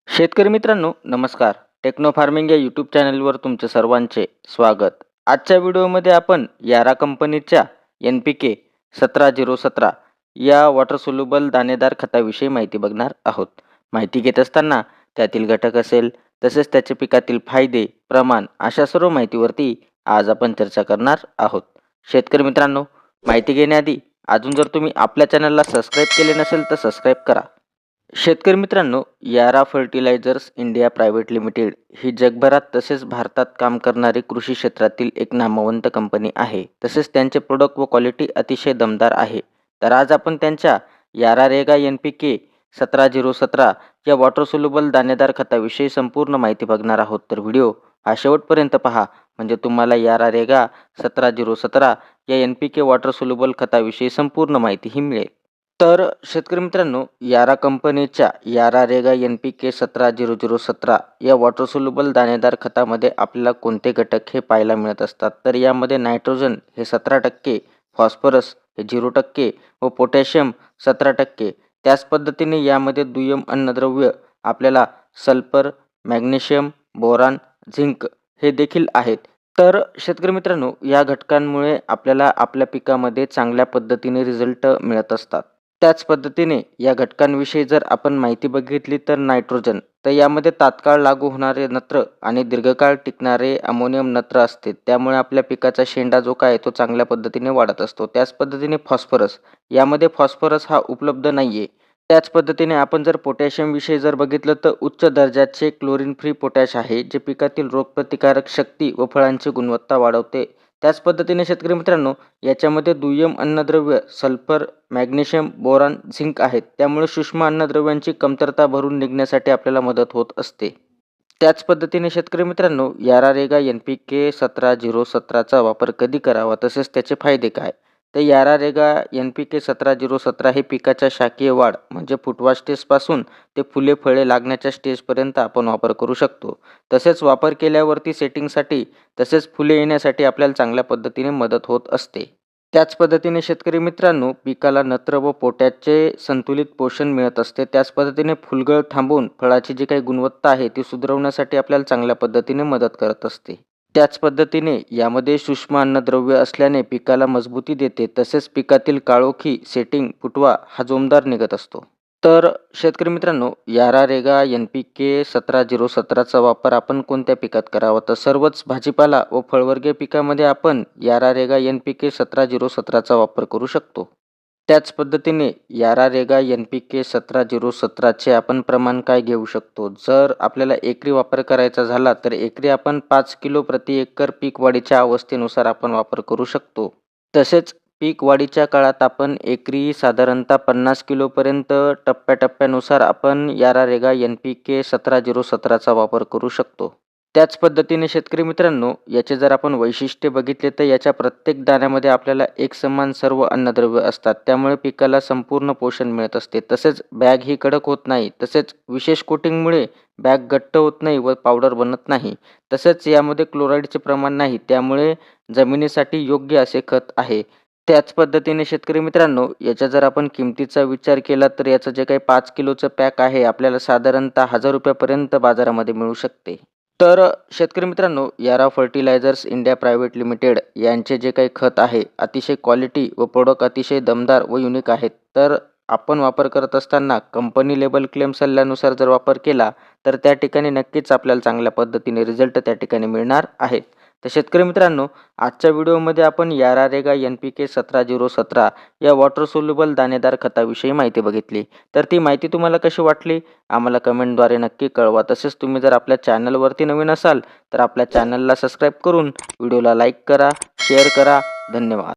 शेतकरी मित्रांनो नमस्कार. टेक्नो फार्मिंग या यूट्यूब चॅनलवर तुमचे सर्वांचे स्वागत. आजच्या व्हिडिओमध्ये आपण यारा कंपनीच्या NPK 17-017 या वॉटर सोल्युबल दाणेदार खताविषयी माहिती बघणार आहोत. माहिती घेत असताना त्यातील घटक असेल तसेच त्याचे पिकातील फायदे, प्रमाण अशा सर्व माहितीवरती आज आपण चर्चा करणार आहोत. शेतकरी मित्रांनो, माहिती घेण्याआधी अजून जर तुम्ही आपल्या चॅनलला सबस्क्राईब केले नसेल तर सबस्क्राईब करा. शेतकरी मित्रांनो, यारा फर्टिलायझर्स इंडिया प्रायव्हेट लिमिटेड ही जगभरात तसेच भारतात काम करणारी कृषी क्षेत्रातील एक नामवंत कंपनी आहे. तसेच त्यांचे प्रोडक्ट व क्वालिटी अतिशय दमदार आहे. तर आज आपण त्यांच्या यारा रेगा NPK 17-017 या वॉटर सोल्युबल दाणेदार खताविषयी संपूर्ण माहिती बघणार आहोत. तर व्हिडिओ हा शेवटपर्यंत पहा, म्हणजे तुम्हाला यारा रेगा 17-017 या NPK वॉटर सोल्युबल खताविषयी संपूर्ण माहितीही मिळेल. तर शेतकरी मित्रांनो, यारा कंपनीच्या यारा रेगा NPK 17-017 या वॉटर सोल्युबल दाणेदार खतामध्ये आपल्याला कोणते घटक हे पाहायला मिळत असतात. तर यामध्ये नायट्रोजन हे 17%, फॉस्फरस हे 0% व पोटॅशियम 17%. त्याच पद्धतीने यामध्ये दुय्यम अन्नद्रव्य आपल्याला सल्फर, मॅग्नेशियम, बोरान, झिंक हे देखील आहेत. तर शेतकरी मित्रांनो, या घटकांमुळे आपल्याला आपल्या पिकामध्ये चांगल्या पद्धतीने रिझल्ट मिळत असतात. त्याच पद्धतीने या घटकांविषयी जर आपण माहिती बघितली तर नायट्रोजन, तर यामध्ये तात्काळ लागू होणारे नत्र आणि दीर्घकाळ टिकणारे अमोनियम नत्र असते. त्यामुळे आपल्या पिकाचा शेंडा जो काय तो चांगल्या पद्धतीने वाढत असतो. त्याच पद्धतीने फॉस्फरस, यामध्ये फॉस्फरस हा उपलब्ध नाहीये. त्याच पद्धतीने आपण जर पोटॅशियम विषयी जर बघितलं तर उच्च दर्जाचे क्लोरीन फ्री पोटॅश आहे, जे पिकातील रोगप्रतिकारक शक्ती व फळांची गुणवत्ता वाढवते. त्याच पद्धतीने शेतकरी मित्रांनो, याच्यामध्ये दुय्यम अन्नद्रव्य सल्फर, मॅग्नेशियम, बोरान, झिंक आहेत. त्यामुळे सूक्ष्म अन्नद्रव्यांची कमतरता भरून निघण्यासाठी आपल्याला मदत होत असते. त्याच पद्धतीने शेतकरी मित्रांनो, यारा रेगा NPK 17-017 चा वापर कधी करावा तसेच त्याचे फायदे काय? तर यारा रेगा NPK 17-017 हे पिकाच्या शाकीय वाढ म्हणजे फुटवा स्टेजपासून ते फुले फळे लागण्याच्या स्टेजपर्यंत आपण वापर करू शकतो. तसेच वापर केल्यावरती सेटिंगसाठी तसेच फुले येण्यासाठी आपल्याला चांगल्या पद्धतीने मदत होत असते. त्याच पद्धतीने शेतकरी मित्रांनो, पिकाला नत्र व पोटॅशचे संतुलित पोषण मिळत असते. त्याच पद्धतीने फुलगळ थांबवून फळाची जी काही गुणवत्ता आहे ती सुधारवण्यासाठी आपल्याला चांगल्या पद्धतीने मदत करत असते. त्याच पद्धतीने यामध्ये सूक्ष्म अन्नद्रव्य असल्याने पिकाला मजबूती देते. तसेच पिकातील काळोखी, सेटिंग, फुटवा हा जोमदार निघत असतो. तर शेतकरी मित्रांनो, यारा रेगा NPK 17-017 चा वापर आपण कोणत्या पिकात करावा? तर सर्वच भाजीपाला व फळवर्गीय पिकामध्ये आपण यारा रेगा NPK 17-017 चा वापर करू शकतो. त्याच पद्धतीने यारा रेगा NPK 17-017 चे आपण प्रमाण काय घेऊ शकतो? जर आपल्याला एकरी वापर करायचा झाला तर एकरी आपण 5 किलो प्रति एकर पीक वाढीच्या अवस्थेनुसार आपण वापर करू शकतो. तसेच पीक वाढीच्या काळात आपण एकरी साधारणतः 50 किलोपर्यंत टप्प्याटप्प्यानुसार आपण यारा रेगा NPK 17-017 चा वापर करू शकतो. त्याच पद्धतीने शेतकरी मित्रांनो, याचे जर आपण वैशिष्ट्ये बघितले तर याच्या प्रत्येक दाण्यामध्ये आपल्याला एकसमान सर्व अन्नद्रव्य असतात. त्यामुळे पिकाला संपूर्ण पोषण मिळत असते. तसेच बॅग ही कडक होत नाही. तसेच विशेष कोटिंगमुळे बॅग घट्ट होत नाही व पावडर बनत नाही. तसेच यामध्ये क्लोराईडचे प्रमाण नाही, त्यामुळे जमिनीसाठी योग्य असे खत आहे. त्याच पद्धतीने शेतकरी मित्रांनो, याच्या जर आपण किमतीचा विचार केला तर याचं जे काही 5 किलोचं पॅक आहे आपल्याला साधारणतः ₹1000 बाजारामध्ये मिळू शकते. तर शेतकरी मित्रांनो, यारा फर्टिलायझर्स इंडिया प्रायव्हेट लिमिटेड यांचे जे काही खत आहे अतिशय क्वालिटी व प्रोडक्ट अतिशय दमदार व युनिक आहेत. तर आपण वापर करत असताना कंपनी लेबल क्लेम सल्ल्यानुसार जर वापर केला तर त्या ठिकाणी नक्कीच आपल्याला चांगल्या पद्धतीने रिझल्ट त्या ठिकाणी मिळणार आहेत. तर शेतकरी मित्रांनो, आजच्या व्हिडिओमध्ये आपण यारा रेगा NPK 17-017 या वॉटर सोल्युबल दाणेदार खताविषयी माहिती बघितली. तर ती माहिती तुम्हाला कशी वाटली आम्हाला कमेंटद्वारे नक्की कळवा. तसेच तुम्ही जर आपल्या चॅनलवरती नवीन असाल तर आपल्या चॅनलला सबस्क्राईब करून व्हिडिओला लाईक करा, शेअर करा. धन्यवाद.